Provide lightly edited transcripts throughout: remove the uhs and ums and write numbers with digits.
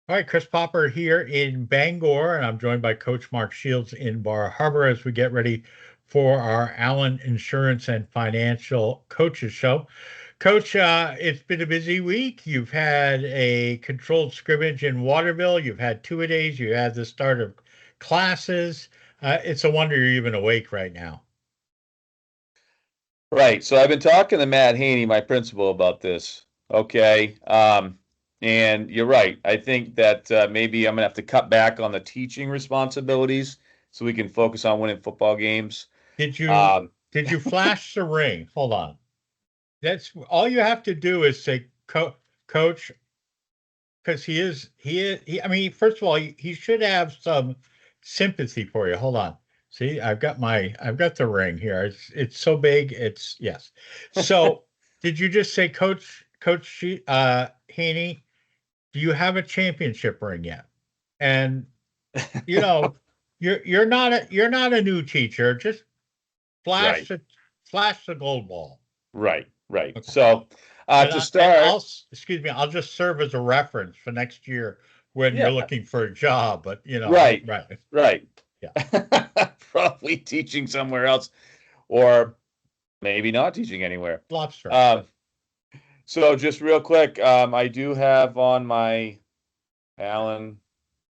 All right, Chris Popper here in Bangor, and I'm joined by Coach Mark Shields in Bar Harbor as we get ready for our Allen Insurance and Financial Coaches Show. Coach, it's been a busy week. You've had a controlled scrimmage in Waterville. You've had two-a-days. You had the start of classes. It's a wonder you're even awake right now. Right. So I've been talking to Matt Haney, my principal, about this. Okay. And you're right. I think that maybe I'm gonna have to cut back on the teaching responsibilities so we can focus on winning football games. Did you Um, did you flash the ring? Hold on. That's all you have to do is say, Coach, because I mean, first of all, he should have some sympathy for you. Hold on. See, I've got the ring here. It's so big. It's yes. So did you just say, Haney, do you have a championship ring yet? And you know, you're not a new teacher. Just flash right. the flash the gold ball. Right. Right. Okay. So And to I'll start, excuse me, I'll just serve as a reference for next year when you're yeah. looking for a job. But Right. right, Right. yeah, Probably teaching somewhere else, or maybe not teaching anywhere. lobster, Um, so just real quick, I do have on my Allen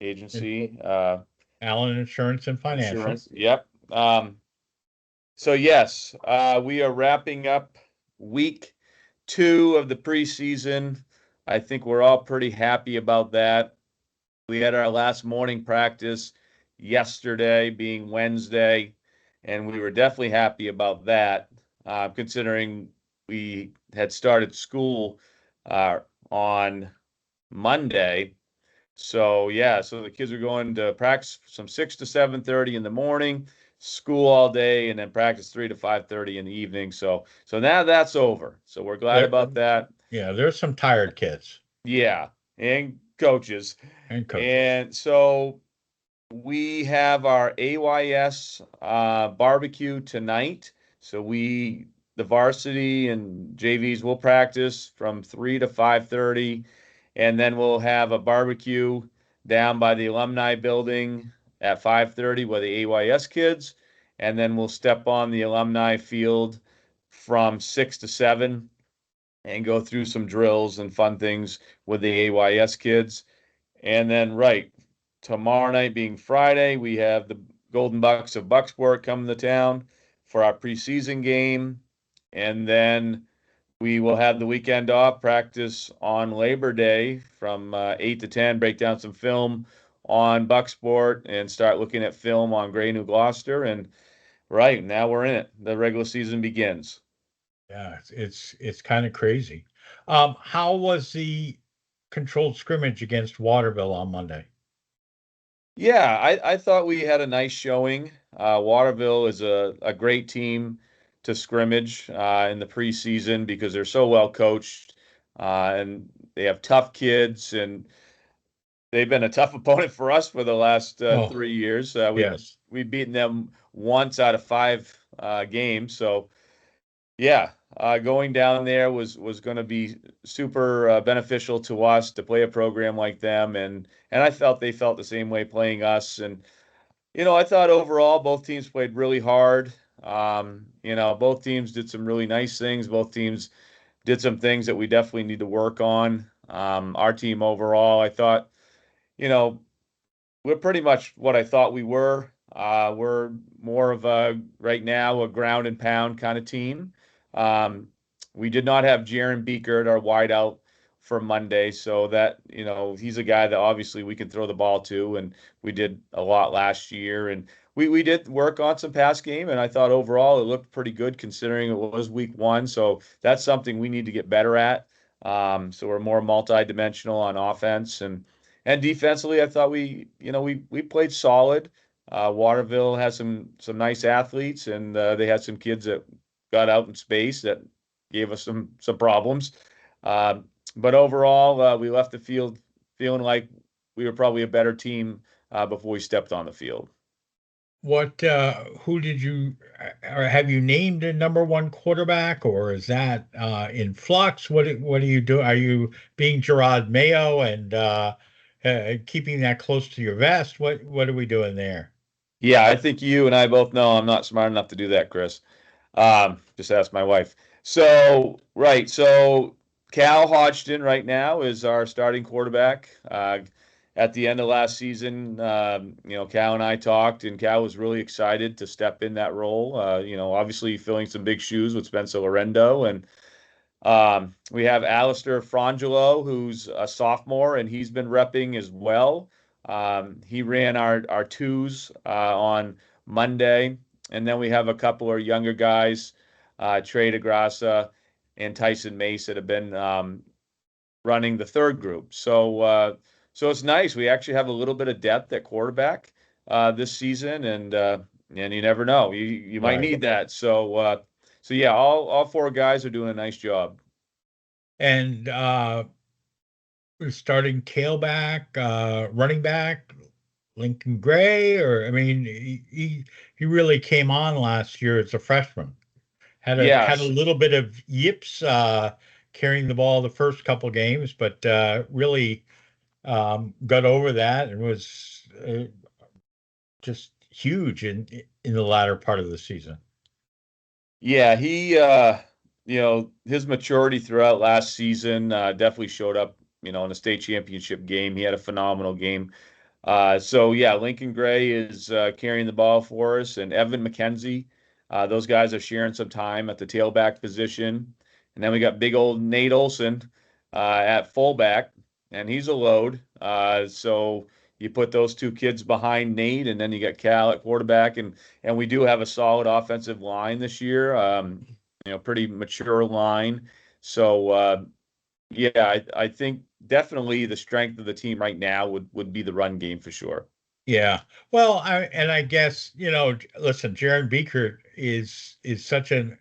in agency, Allen Insurance and Financial. insurance. Yep. So yes, we are wrapping up week 2 of the preseason. I think we're all pretty happy about that. We had our last morning practice yesterday, being Wednesday, and we were definitely happy about that, considering we had started school uh, on Monday. So yeah, so the kids are going to practice from 6 to 7:30 in the morning, school all day, and then practice 3 to 5:30 in the evening. So now that's over. So we're glad There, about that. yeah, there's some tired kids Yeah, and coaches. and coaches. And so we have our AYS barbecue tonight. So the varsity and JVs will practice from 3 to 5:30, and then we'll have a barbecue down by the alumni building at 5:30 with the AYS kids, and then we'll step on the alumni field from 6 to 7 and go through some drills and fun things with the AYS kids. And then, right, tomorrow night being Friday, we have the Golden Bucks of Bucksport coming to town for our preseason game. And then we will have the weekend off, practice on Labor Day from 8 to 10, break down some film on Bucksport and start looking at film on Gray New Gloucester. And right now we're in it. The regular season begins. Yeah, it's kind of crazy. How was the controlled scrimmage against Waterville on Monday? Yeah, I thought we had a nice showing. Waterville is a great team to scrimmage in the preseason because they're so well coached and they have tough kids, and they've been a tough opponent for us for the last Oh, 3 years. yes. We've beaten them once out of 5 games, so yeah, going down there was going to be super beneficial to us to play a program like them, and I felt they felt the same way playing us. And I thought overall both teams played really hard. Both teams did some really nice things. Both teams did some things that we definitely need to work on. Our team overall, I thought, you know, we're pretty much what I thought we were. We're more of a right now a ground and pound kind of team. Um, we did not have Jaron Beekert, our wideout, for Monday, so that he's a guy that obviously we can throw the ball to, and we did a lot last year, and we did work on some pass game, and I thought overall it looked pretty good considering it was week 1. So that's something we need to get better at. So we're more multi-dimensional on offense and defensively, I thought we played solid. Waterville has some nice athletes, and they had some kids that got out in space that gave us some problems. But overall, we left the field feeling like we were probably a better team before we stepped on the field. Who did you, or have you named a number one quarterback, or is that in flux? What do you do? Are you being Gerard Mayo and keeping that close to your vest. What are we doing there? Yeah, I think you and I both know I'm not smart enough to do that, Chris. Just ask my wife. So, right. So, Cal Hodgson right now is our starting quarterback. At the end of last season, Cal and I talked, and Cal was really excited to step in that role. Obviously filling some big shoes with Spencer Lorendo, and we have Alistair Frangelo, who's a sophomore, and he's been repping as well. He ran our twos on Monday, and then we have a couple of younger guys, Trey DeGrassa and Tyson Mace, that have been running the third group. So it's nice. We actually have a little bit of depth at quarterback this season, and you never know. You might Right. need that. So yeah, all four guys are doing a nice job. And we're starting tailback, running back, Lincoln Gray, or I mean, he really came on last year as a freshman. Had a Yes. little bit of yips carrying the ball the first couple games, but really got over that and was just huge in the latter part of the season. Yeah, his maturity throughout last season definitely showed up, in the state championship game. He had a phenomenal game. So yeah, Lincoln Gray is carrying the ball for us, and Evan McKenzie. Those guys are sharing some time at the tailback position. And then we got big old Nate Olson at fullback, and he's a load. So you put those two kids behind Nate, and then you got Cal at quarterback, and we do have a solid offensive line this year. Pretty mature line. So yeah, I think definitely the strength of the team right now would be the run game for sure. Yeah. Well, I guess, listen, Jaron Beeker is such an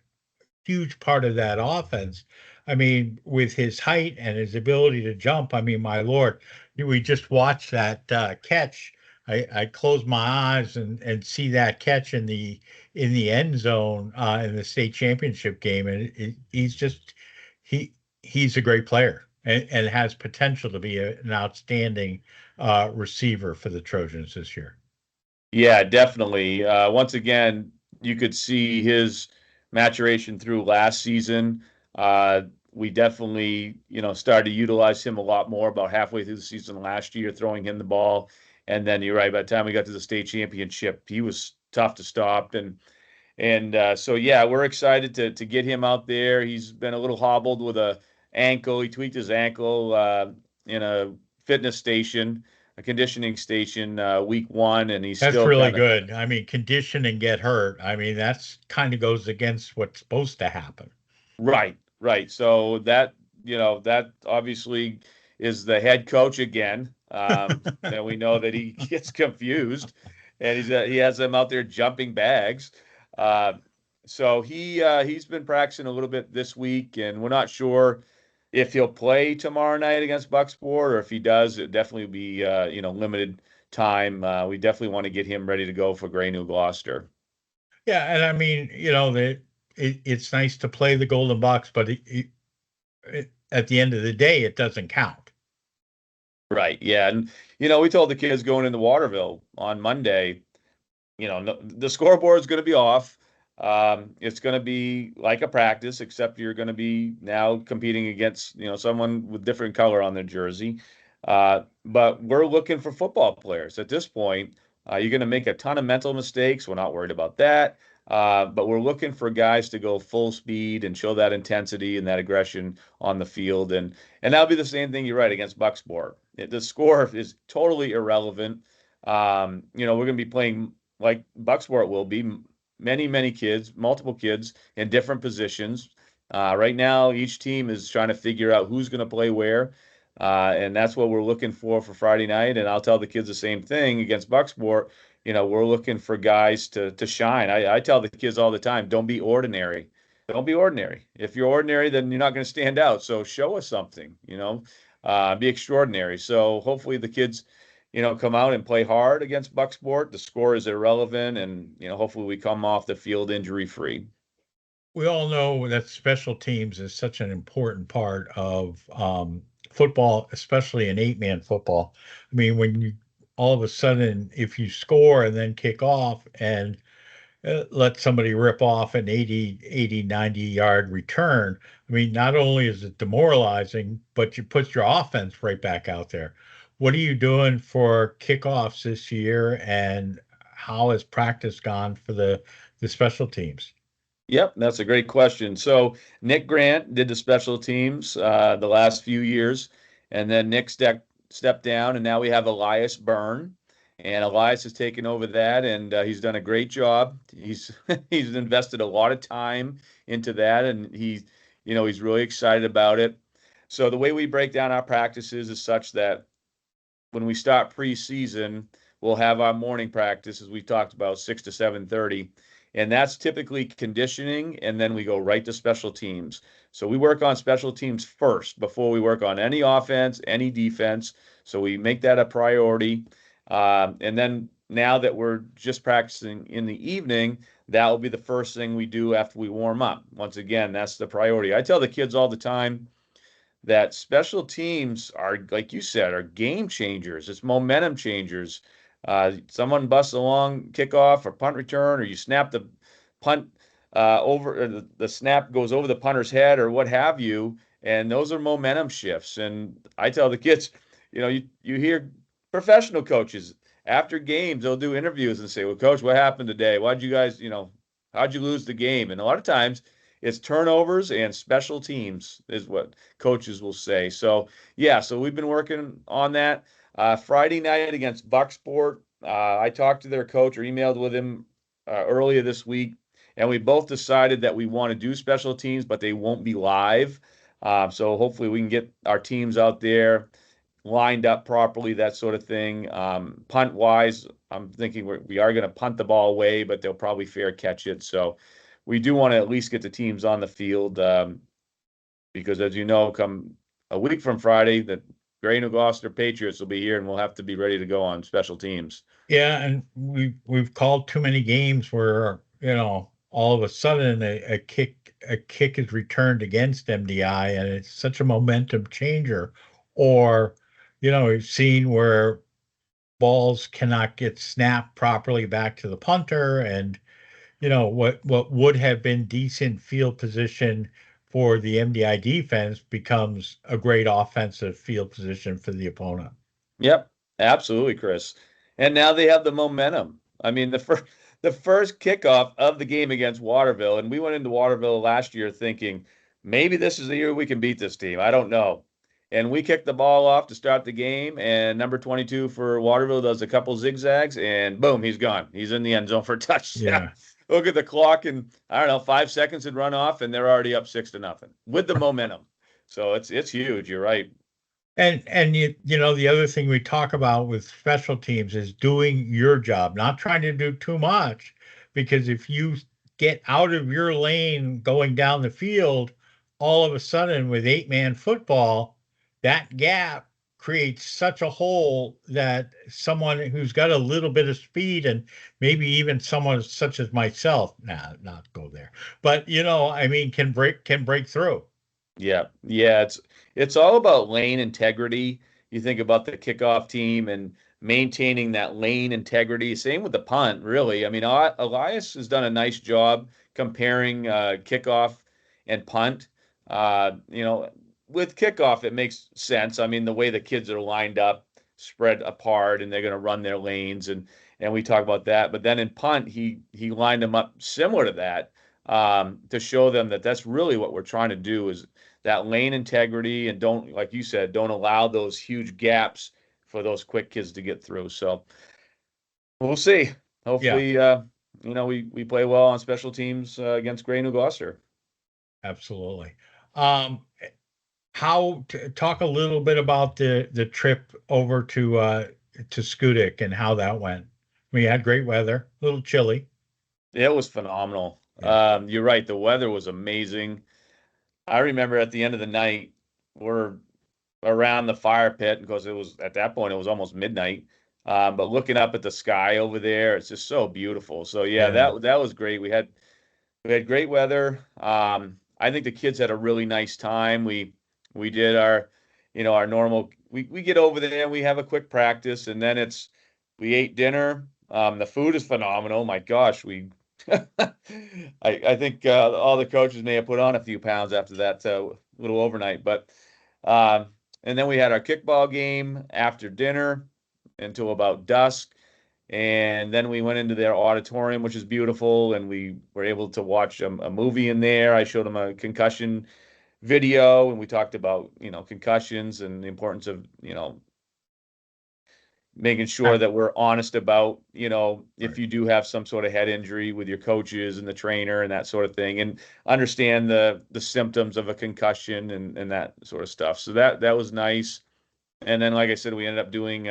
huge part of that offense. I mean, with his height and his ability to jump, I mean, my Lord, we just watched that catch. I close my eyes and see that catch in the end zone in the state championship game, and he he's a great player and has potential to be an outstanding receiver for the Trojans this year. Yeah, definitely. Once again, you could see his maturation through last season. We definitely, started to utilize him a lot more about halfway through the season last year, throwing him the ball. And then you're right, by the time we got to the state championship, he was tough to stop. And yeah, we're excited to get him out there. He's been a little hobbled with a ankle. He tweaked his ankle in a fitness station, a conditioning station, week one, and he's That's still really kind of good. I mean, condition and get hurt. I mean, that's kind of goes against what's supposed to happen. right, right. So that obviously is the head coach again. And we know that he gets confused, and he has them out there jumping bags. Uh, so he's been practicing a little bit this week, and we're not sure if he'll play tomorrow night against Bucksport, or if he does, it definitely be limited time. We definitely want to get him ready to go for Gray New Gloucester. Yeah, and I mean, it's nice to play the Golden Box, but at the end of the day, it doesn't count. Right. Yeah. And, we told the kids going into Waterville on Monday, no, the scoreboard is going to be off. It's going to be like a practice, except you're going to be now competing against, someone with different color on their jersey. But we're looking for football players at this point. You're going to make a ton of mental mistakes. We're not worried about that. But we're looking for guys to go full speed and show that intensity and that aggression on the field. And that'll be the same thing, you're right, against Bucksport. The score is totally irrelevant. We're going to be playing like Bucksport will be, many, many kids, multiple kids in different positions. Right now, each team is trying to figure out who's going to play where. And that's what we're looking for Friday night. And I'll tell the kids the same thing against Bucksport. We're looking for guys to shine. I tell the kids all the time, don't be ordinary. Don't be ordinary. If you're ordinary, then you're not going to stand out. So show us something, be extraordinary. So hopefully the kids, come out and play hard against Bucksport. The score is irrelevant, and hopefully we come off the field injury free. We all know that special teams is such an important part of football, especially an 8-man football. I mean, when you all of a sudden, if you score and then kick off and let somebody rip off an 90-yard return. I mean, not only is it demoralizing, but you put your offense right back out there. What are you doing for kickoffs this year, and how has practice gone for the special teams? Yep, that's a great question. So Nick Grant did the special teams the last few years, and then Nick stepped down, and now we have Elias Byrne, and Elias has taken over that, and he's done a great job. He's he's invested a lot of time into that, and he's really excited about it. So the way we break down our practices is such that when we start preseason, we'll have our morning practice, as we talked about, 6 to 7:30, and that's typically conditioning, and then we go right to special teams. So we work on special teams first before we work on any offense, any defense. So we make that a priority, and then now that we're just practicing in the evening, that will be the first thing we do after we warm up. Once again, that's the priority. I tell the kids all the time that special teams are, like you said, are game changers. It's momentum changers. Someone busts a long kickoff or punt return, or you snap the punt over, or the snap goes over the punter's head, or what have you. And those are momentum shifts. And I tell the kids, you hear professional coaches after games, they'll do interviews and say, "Well, coach, what happened today? Why'd you guys, how'd you lose the game?" And a lot of times it's turnovers and special teams is what coaches will say. So yeah, so we've been working on that. Friday night against Bucksport, I talked to their coach or emailed with him earlier this week, and we both decided that we want to do special teams, but they won't be live. So hopefully we can get our teams out there lined up properly, that sort of thing. Punt wise, I'm thinking we are going to punt the ball away, but they'll probably fair catch it. So we do want to at least get the teams on the field, because, as you know, come a week from Friday, the Gray New Gloucester Patriots will be here, and we'll have to be ready to go on special teams. Yeah, and we've called too many games where, all of a sudden a kick is returned against MDI, and it's such a momentum changer. Or, we've seen where balls cannot get snapped properly back to the punter, and what would have been decent field position for the MDI defense becomes a great offensive field position for the opponent. Yep, absolutely, Chris. And now they have the momentum. I mean, the first kickoff of the game against Waterville, and we went into Waterville last year thinking maybe this is the year we can beat this team. I don't know. And we kicked the ball off to start the game, and number 22 for Waterville does a couple zigzags, and boom, he's gone. He's in the end zone for a touchdown. Yeah. Look at the clock, and I don't know, 5 seconds had run off, and they're already up 6-0 with the momentum. So it's huge. You're right. And the other thing we talk about with special teams is doing your job, not trying to do too much, because if you get out of your lane going down the field, all of a sudden with 8-man football, that gap creates such a hole that someone who's got a little bit of speed, and maybe even someone such as myself, not go there, but I mean, can break through. Yeah, yeah, it's all about lane integrity. You think about the kickoff team and maintaining that lane integrity. Same with the punt, really. I mean, Elias has done a nice job comparing kickoff and punt. With kickoff, it makes sense. I mean, the way the kids are lined up, spread apart, and they're going to run their lanes, and we talk about that. But then in punt, he lined them up similar to that, to show them that that's really what we're trying to do is that lane integrity, and don't, like you said, don't allow those huge gaps for those quick kids to get through. So we'll see. Yeah, Hopefully, we play well on special teams against Gray New Gloucester. absolutely. Um, talk a little bit about the trip over to Scudic and how that went. We had great weather, a little chilly. It was phenomenal. Yeah, You're right. The weather was amazing. I remember at the end of the night, we're around the fire pit because it was at that point it was almost midnight. But looking up at the sky over there, it's just so beautiful. So yeah, yeah, that was great. We had great weather. I think the kids had a really nice time. We did our our normal, we get over there and we have a quick practice, and then we ate dinner. The food is phenomenal. My gosh, I think all the coaches may have put on a few pounds after that little overnight, but and then we had our kickball game after dinner until about dusk. And then we went into their auditorium, which is beautiful, and we were able to watch a movie in there. I showed them a concussion video, and we talked about, concussions and the importance of, making sure that we're honest about, if Right. you do have some sort of head injury with your coaches and the trainer and that sort of thing, and understand the symptoms of a concussion and that sort of stuff. So that was nice. And then, like I said, we ended up doing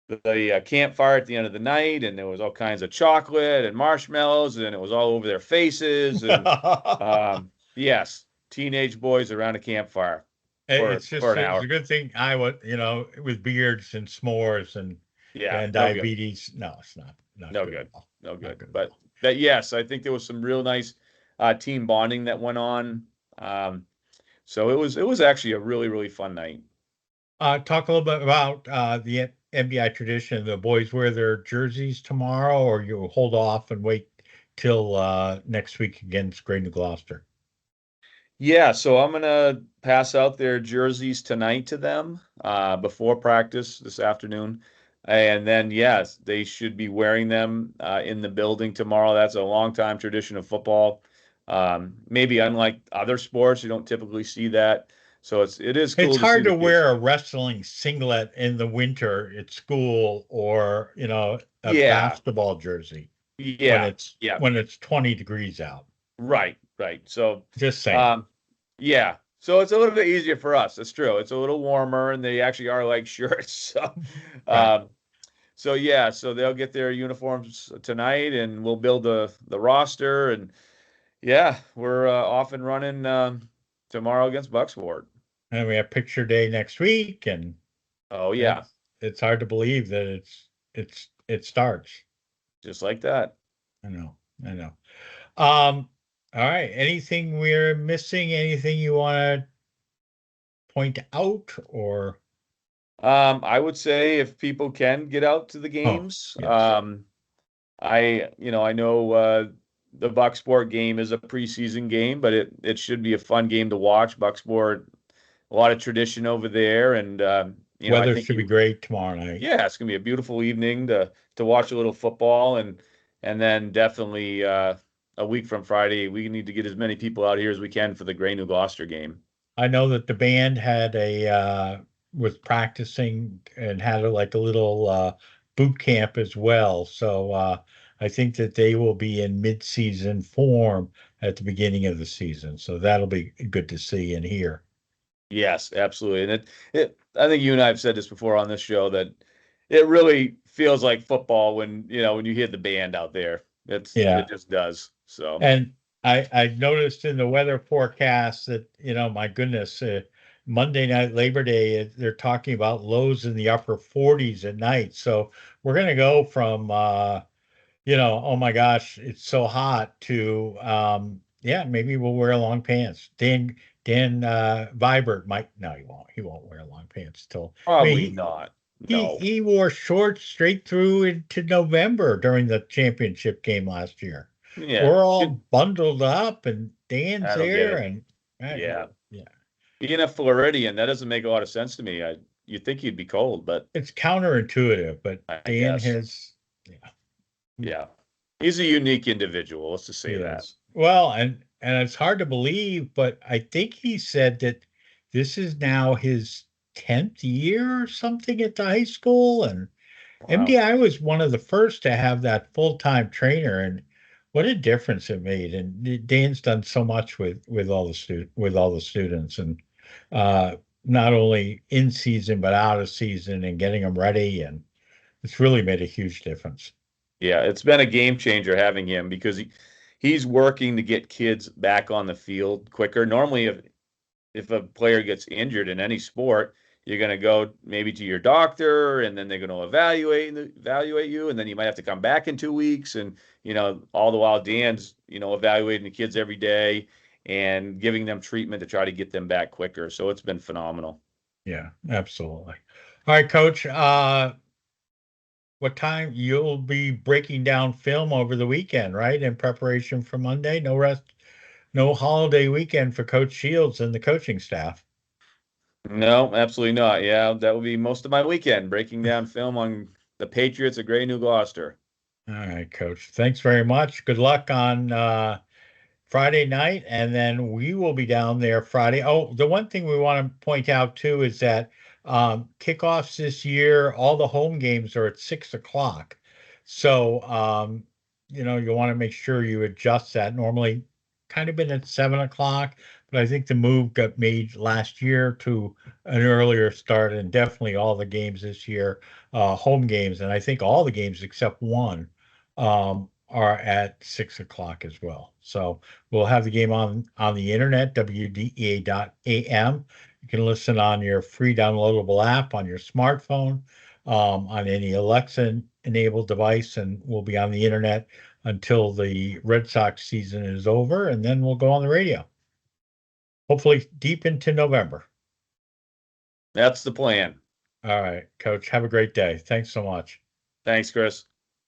the campfire at the end of the night, and there was all kinds of chocolate and marshmallows, and it was all over their faces. And yes, teenage boys around a campfire for It's an it's a hour. good thing Iowa, with beards and s'mores Yeah, and no good, diabetes. No, it's not no good at good, all. no Not good. good at But all. yes, I think there was some real nice team bonding that went on. Um, so it was actually a really really fun night. Talk a little bit about the MDI tradition. The boys wear their jerseys tomorrow, or you hold off and wait till next week against Great New Gloucester. Yeah, so I'm gonna pass out their jerseys tonight to them before practice this afternoon, and then yes, they should be wearing them in the building tomorrow. That's a long time tradition of football. Maybe unlike other sports, you don't typically see that, so it is It's cool to see hard the to kids. wear a wrestling singlet in the winter at school, or a Yeah, basketball jersey when yeah, yeah. 20 degrees out. Right, right. So, Just saying. um, yeah. So it's a little bit easier for us. That's true. It's a little warmer, and they actually are like shirts. So, Right. um, so yeah. So they'll get their uniforms tonight, and we'll build the roster. And yeah, we're off and running tomorrow against Bucksport. And we have picture day next week, and Oh yeah, it's hard to believe that it starts. just like that. I know. I know. Um, all right. Anything we're missing? Anything you want to point out or I would say if people can get out to the oh, games, yes. I know the Bucksport game is a preseason game, but it should be a fun game to watch. Bucksport, a lot of tradition over there, and I Weather think should be great tomorrow night. yeah, it's gonna be a beautiful evening to watch a little football, and then definitely a week from Friday, we need to get as many people out here as we can for the Gray New Gloucester game. I know that the band had a was practicing and had like a little boot camp as well. So I think that they will be in mid-season form at the beginning of the season. So that'll be good to see and hear. Yes, absolutely. And I think you and I have said this before on this show that it really feels like football when you hear the band out there. It Yeah. just does. So, And I noticed in the weather forecast that, my goodness, Monday night, Labor Day, they're talking about lows in the upper 40s at night. So we're going to go from, oh my gosh, it's so hot to, yeah, maybe we'll wear long pants. Dan Vibert might, no, he won't wear long pants till, I mean, probably not. No. he wore shorts straight through into November during the championship game last year. Yeah. We're all bundled up and Dan's I don't get there it. and Yeah. yeah, Being a Floridian, that doesn't make a lot of sense to me. You'd think he'd be cold, but it's counterintuitive, but I Dan guess. has, yeah, Yeah. He's a unique individual. Let's just he say that. is. Well, and it's hard to believe, but I think he said that this is now his 10th year or something at the high school, and Wow. MDI was one of the first to have that full-time trainer, and what a difference it made. And Dan's done so much with all the students, and not only in season but out of season and getting them ready, and it's really made a huge difference. Yeah, it's been a game changer having him because he's working to get kids back on the field quicker. Normally, if a player gets injured in any sport, you're going to go maybe to your doctor, and then they're going to evaluate you, and then you might have to come back in 2 weeks, and all the while Dan's evaluating the kids every day and giving them treatment to try to get them back quicker. So it's been phenomenal. Yeah, absolutely. All right, Coach. What time you'll be breaking down film over the weekend, right? In preparation for Monday. No rest, no holiday weekend for Coach Shields and the coaching staff. No, absolutely not. Yeah, that will be most of my weekend breaking down film on the Patriots of Gray New Gloucester. All right, Coach. Thanks very much. Good luck on Friday night, and then we will be down there Friday. Oh, the one thing we want to point out too is that kickoffs this year, all the home games are at 6 o'clock. So, you want to make sure you adjust that. Normally, kind of been at 7 o'clock, but I think the move got made last year to an earlier start, and definitely all the games this year, home games, and I think all the games except one, are at 6 o'clock as well. So we'll have the game on the internet, WDEA.am. You can listen on your free downloadable app on your smartphone, on any Alexa enabled device, and we'll be on the internet until the Red Sox season is over, and then we'll go on the radio. Hopefully deep into November. That's the plan. All right, Coach. Have a great day. Thanks so much. Thanks, Chris.